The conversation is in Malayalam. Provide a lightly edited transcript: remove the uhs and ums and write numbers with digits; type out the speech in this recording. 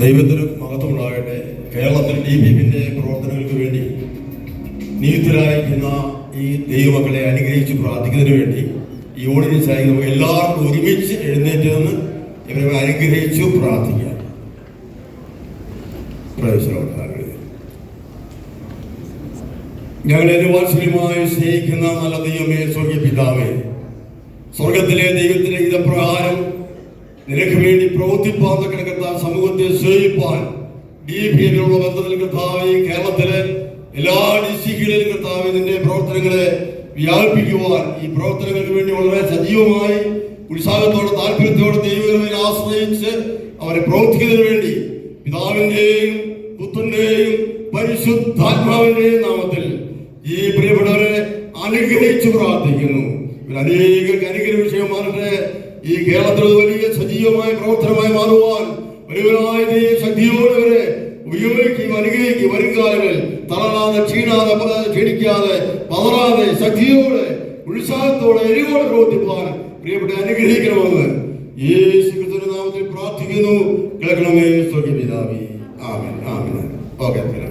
ദൈവത്തിന് മഹത്വമുണ്ടാകട്ടെ. കേരളത്തിൽ DPPന്റെ പ്രവർത്തനങ്ങൾക്ക് വേണ്ടി നിയുക്തരായിരിക്കുന്ന ഈ ദൈവമക്കളെ അനുഗ്രഹിച്ച് പ്രാർത്ഥിക്കുന്നതിന് വേണ്ടി ഈ ഓർഡിനൻസ് ആയി നമുക്ക് എല്ലാവർക്കും ഒരുമിച്ച് എഴുന്നേറ്റ് നിന്ന് ഇവരെ അനുഗ്രഹിച്ചു പ്രാർത്ഥിക്കാം. ഞങ്ങളെ വാത്സല്യമായി സ്നേഹിക്കുന്ന നല്ല ദൈവമേ, സ്വർഗീയ പിതാവേ, സ്വർഗത്തിലെ ദൈവത്തിന്റെ ഹിതപ്രകാരം നിനക്ക് വേണ്ടി പ്രവർത്തിപ്പാൻ കിടക്കുന്ന സമൂഹത്തെ സേവിപ്പാൻ DPPയിലുള്ള ബന്ധത്തിൽ കർത്താവേ, കേരളത്തിലെ എല്ലാ ഡിസ്ട്രിക്റ്റുകളിലും കർത്താവേ നിന്റെ പ്രവർത്തനങ്ങളെ വ്യാപിപ്പിക്കുവാൻ ഈ പ്രവർത്തനങ്ങൾക്ക് വേണ്ടി വളരെ സജീവമായി ഉത്സാഹത്തോടെ താല്പര്യത്തോടെ ദൈവങ്ങളിൽ ആശ്രയിച്ച് അവരെ പ്രവർത്തിക്കുന്നതിന് വേണ്ടി പിതാവിന്റെയും പുത്രന്റെയും പരിശുദ്ധാത്മാവിന്റെയും നാമത്തിൽ ഈ പ്രിയപ്പെട്ടവരെ അനുഗ്രഹിച്ച് പ്രാർത്ഥിക്കുന്നു. അനേകർക്ക് അനുഗ്രഹ വിഷയമാകട്ടെ. ഈ കേരളത്തിൽ വലിയ സജീവമായ പ്രവർത്തനമായി മാറുവാൻ വലിയവരായ ശക്തിയോടെ വരെ ഉപയോഗിക്കുകയും അനുഗ്രഹിക്കുകയും വരും കാലങ്ങളിൽ തളരാതെ ക്ഷീണിക്കാതെ പതറാതെ ശക്തിയോടെ ഉത്സാഹത്തോടെ എരിവോടെ പ്രവർത്തിപ്പാൻ പ്രിയപ്പെട്ട അനുഗ്രഹിക്കണമെന്ന് യേശുക്രിസ്തുവിന്റെ നാമത്തിൽ പ്രാർത്ഥിക്കുന്നു. കേൾക്കണമേ സ്വർഗ്ഗപിതാവേ. ആമേൻ. ആമേൻ. ഓക്കെ.